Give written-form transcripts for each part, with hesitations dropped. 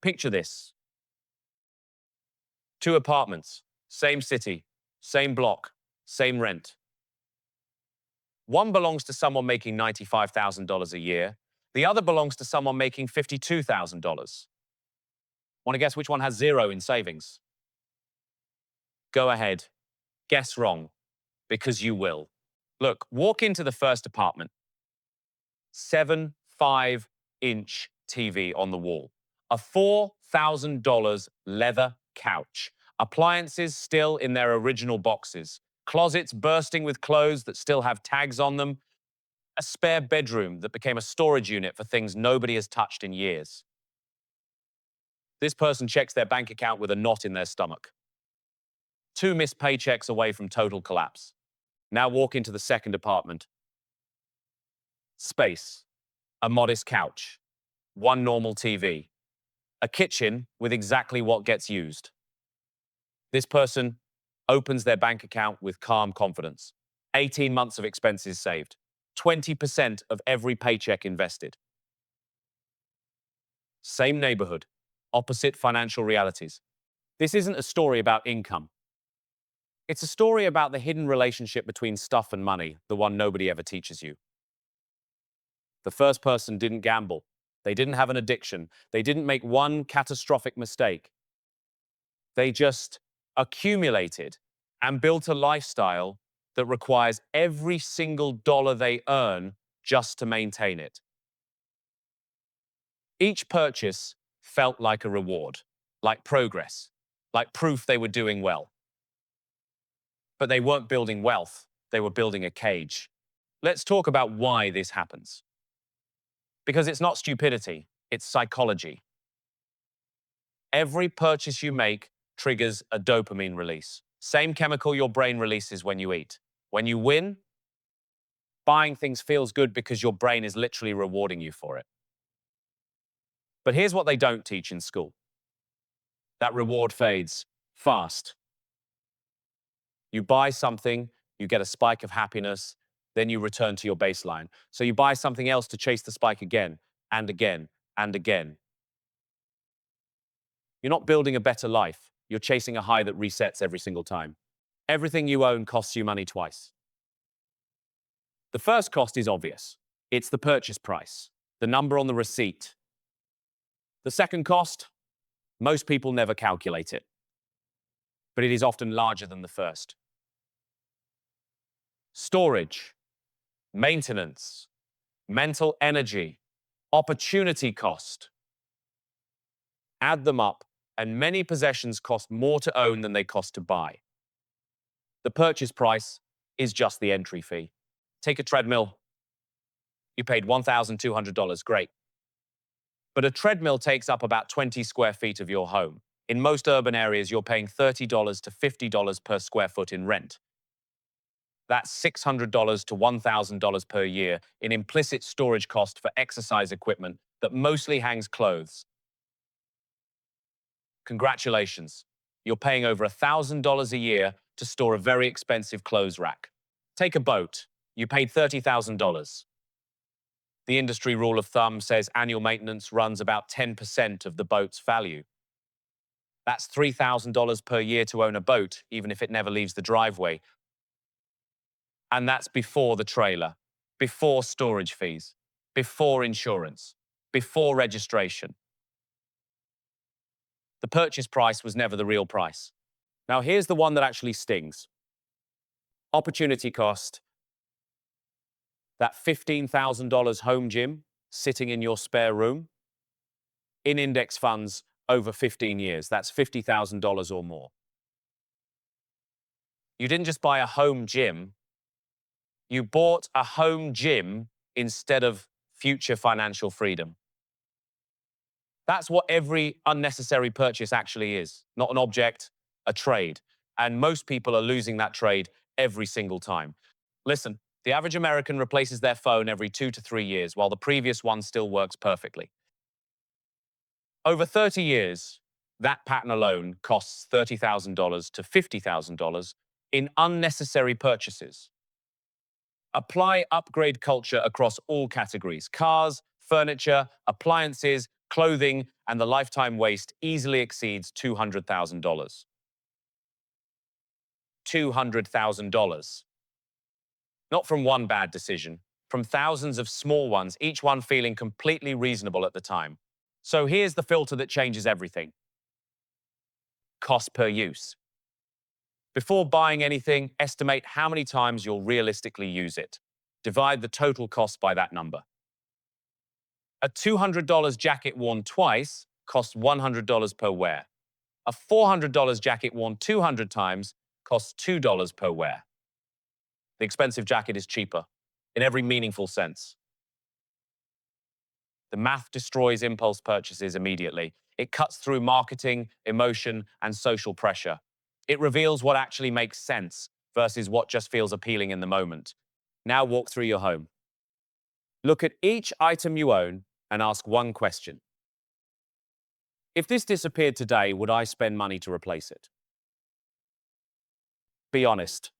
Picture this. Two apartments, same city, same block, same rent. One belongs to someone making $95,000 a year. The other belongs to someone making $52,000. Want to guess which one has zero in savings? Go ahead. Guess wrong, because you will. Look, walk into the first apartment. 5-inch TV on the wall. A $4,000 leather couch. Appliances still in their original boxes. Closets bursting with clothes that still have tags on them. A spare bedroom that became a storage unit for things nobody has touched in years. This person checks their bank account with a knot in their stomach. 2 missed paychecks away from total collapse. Now walk into the second apartment. Space. A modest couch. 1 normal TV. A kitchen with exactly what gets used. This person opens their bank account with calm confidence. 18 months of expenses saved. 20% of every paycheck invested. Same neighborhood. Opposite financial realities. This isn't a story about income. It's a story about the hidden relationship between stuff and money, the one nobody ever teaches you. The first person didn't gamble. They didn't have an addiction. They didn't make one catastrophic mistake. They just accumulated and built a lifestyle that requires every single dollar they earn just to maintain it. Each purchase felt like a reward, like progress, like proof they were doing well. But they weren't building wealth. They were building a cage. Let's talk about why this happens. Because it's not stupidity, it's psychology. Every purchase you make triggers a dopamine release. Same chemical your brain releases when you eat. When you win, buying things feels good because your brain is literally rewarding you for it. But here's what they don't teach in school. That reward fades fast. You buy something, you get a spike of happiness, then you return to your baseline. So you buy something else to chase the spike again and again and again. You're not building a better life. You're chasing a high that resets every single time. Everything you own costs you money twice. The first cost is obvious. It's the purchase price, the number on the receipt. The second cost, most people never calculate it, but it is often larger than the first. Storage, maintenance, mental energy, opportunity cost. Add them up, and many possessions cost more to own than they cost to buy. The purchase price is just the entry fee. Take a treadmill. You paid $1,200, great. But a treadmill takes up about 20 square feet of your home. In most urban areas, you're paying $30 to $50 per square foot in rent. That's $600 to $1,000 per year in implicit storage cost for exercise equipment that mostly hangs clothes. Congratulations, you're paying over $1,000 a year to store a very expensive clothes rack. Take a boat. You paid $30,000. The industry rule of thumb says annual maintenance runs about 10% of the boat's value. That's $3,000 per year to own a boat, even if it never leaves the driveway. And that's before the trailer, before storage fees, before insurance, before registration. The purchase price was never the real price. Now here's the one that actually stings. Opportunity cost. That $15,000 home gym sitting in your spare room. In index funds over 15 years, that's $50,000 or more. You didn't just buy a home gym. You bought a home gym instead of future financial freedom. That's what every unnecessary purchase actually is. Not an object, a trade. And most people are losing that trade every single time. Listen, the average American replaces their phone every 2 to 3 years, while the previous one still works perfectly. Over 30 years, that pattern alone costs $30,000 to $50,000 in unnecessary purchases. Apply upgrade culture across all categories: cars, furniture, appliances, clothing, and the lifetime waste easily exceeds $200,000. $200,000. Not from one bad decision, from thousands of small ones, each one feeling completely reasonable at the time. So here's the filter that changes everything. Cost per use. Before buying anything, estimate how many times you'll realistically use it. Divide the total cost by that number. A $200 jacket worn twice costs $100 per wear. A $400 jacket worn 200 times costs $2 per wear. The expensive jacket is cheaper, in every meaningful sense. The math destroys impulse purchases immediately. It cuts through marketing, emotion, and social pressure. It reveals what actually makes sense versus what just feels appealing in the moment. Now walk through your home. Look at each item you own and ask one question. If this disappeared today, would I spend money to replace it? Be honest.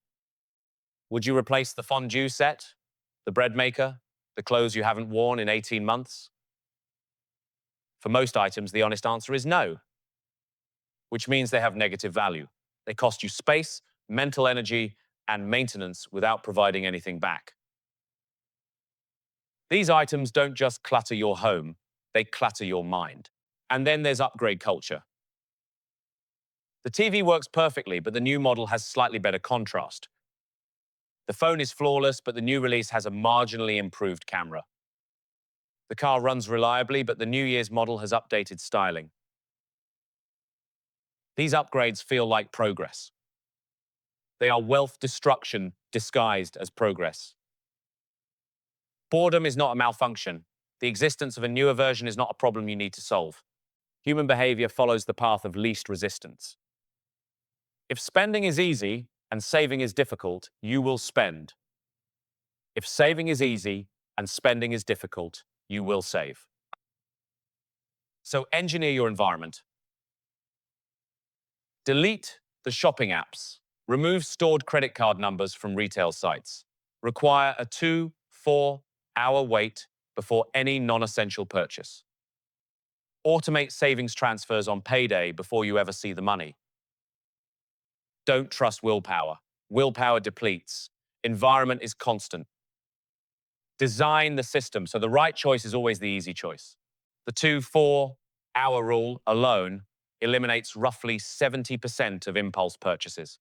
Would you replace the fondue set, the bread maker, the clothes you haven't worn in 18 months? For most items, the honest answer is no, which means they have negative value. They cost you space, mental energy, and maintenance without providing anything back. These items don't just clutter your home, they clutter your mind. And then there's upgrade culture. The TV works perfectly, but the new model has slightly better contrast. The phone is flawless, but the new release has a marginally improved camera. The car runs reliably, but the New Year's model has updated styling. These upgrades feel like progress. They are wealth destruction disguised as progress. Boredom is not a malfunction. The existence of a newer version is not a problem you need to solve. Human behavior follows the path of least resistance. If spending is easy and saving is difficult, you will spend. If saving is easy and spending is difficult, you will save. So engineer your environment. Delete the shopping apps. Remove stored credit card numbers from retail sites. Require a 2-4-hour wait before any non-essential purchase. Automate savings transfers on payday before you ever see the money. Don't trust willpower. Willpower depletes. Environment is constant. Design the system so the right choice is always the easy choice. The 2-4-hour rule alone eliminates roughly 70% of impulse purchases.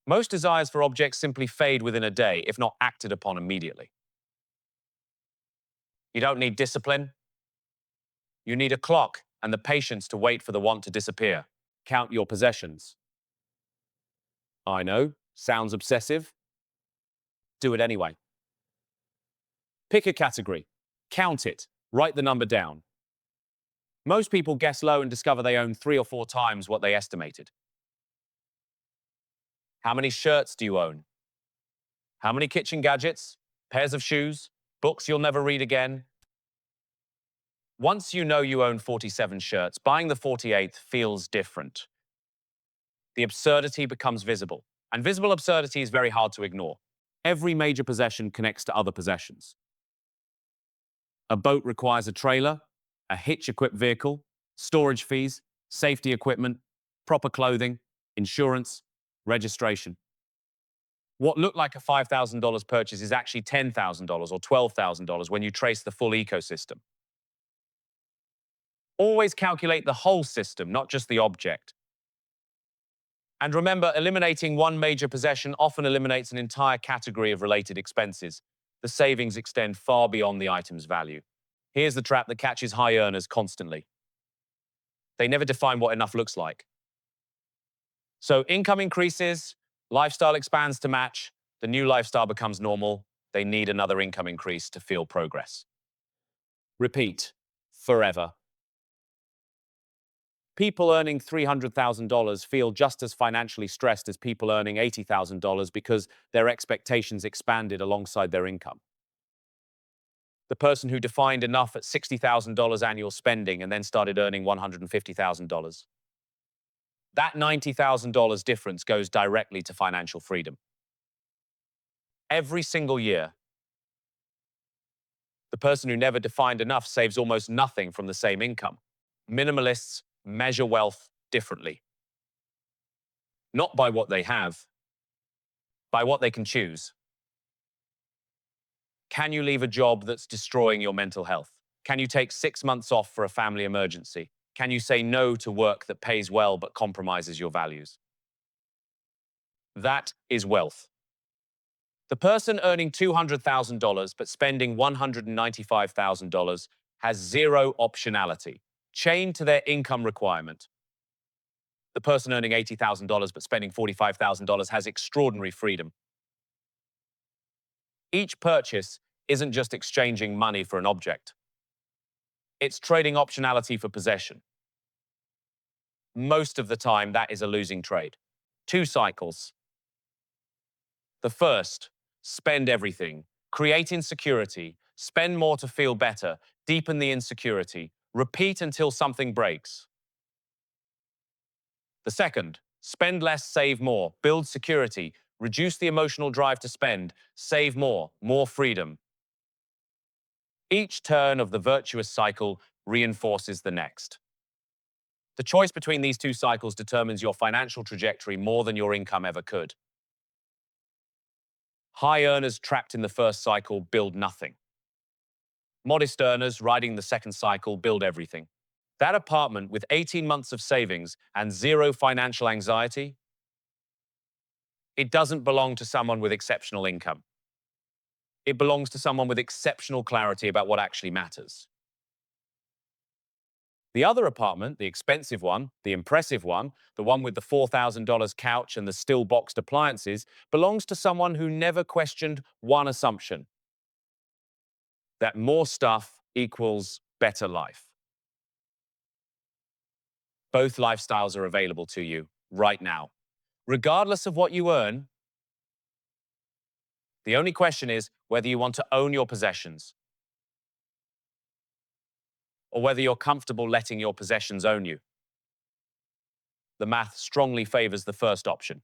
Most desires for objects simply fade within a day, if not acted upon immediately. You don't need discipline. You need a clock and the patience to wait for the want to disappear. Count your possessions. I know, sounds obsessive. Do it anyway. Pick a category. Count it. Write the number down. Most people guess low and discover they own 3 or 4 times what they estimated. How many shirts do you own? How many kitchen gadgets? Pairs of shoes? Books you'll never read again? Once you know you own 47 shirts, buying the 48th feels different. The absurdity becomes visible. And visible absurdity is very hard to ignore. Every major possession connects to other possessions. A boat requires a trailer, a hitch-equipped vehicle, storage fees, safety equipment, proper clothing, insurance, registration. What looked like a $5,000 purchase is actually $10,000 or $12,000 when you trace the full ecosystem. Always calculate the whole system, not just the object. And remember, eliminating one major possession often eliminates an entire category of related expenses. The savings extend far beyond the item's value. Here's the trap that catches high earners constantly. They never define what enough looks like. So income increases, lifestyle expands to match, the new lifestyle becomes normal. They need another income increase to feel progress. Repeat, forever. People earning $300,000 feel just as financially stressed as people earning $80,000 because their expectations expanded alongside their income. The person who defined enough at $60,000 annual spending and then started earning $150,000. That $90,000 difference goes directly to financial freedom. Every single year, The person who never defined enough saves almost nothing from the same income. Minimalists measure wealth differently. Not by what they have, by what they can choose. Can you leave a job that's destroying your mental health? Can you take 6 months off for a family emergency? Can you say no to work that pays well but compromises your values? That is wealth. The person earning $200,000 but spending $195,000 has zero optionality, chained to their income requirement. The person earning $80,000 but spending $45,000 has extraordinary freedom. Each purchase isn't just exchanging money for an object. It's trading optionality for possession. Most of the time, that is a losing trade. 2 cycles. The first, spend everything, create insecurity, spend more to feel better, deepen the insecurity, repeat until something breaks. The second, spend less, save more, build security, reduce the emotional drive to spend, save more freedom. Each turn of the virtuous cycle reinforces the next. The choice between these 2 cycles determines your financial trajectory more than your income ever could. High earners trapped in the first cycle build nothing. Modest earners riding the second cycle build everything. That apartment with 18 months of savings and zero financial anxiety, it doesn't belong to someone with exceptional income. It belongs to someone with exceptional clarity about what actually matters. The other apartment, the expensive one, the impressive one, the one with the $4,000 couch and the still boxed appliances, belongs to someone who never questioned one assumption: that more stuff equals better life. Both lifestyles are available to you right now. Regardless of what you earn, the only question is whether you want to own your possessions or whether you're comfortable letting your possessions own you. The math strongly favors the first option.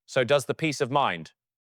So does the peace of mind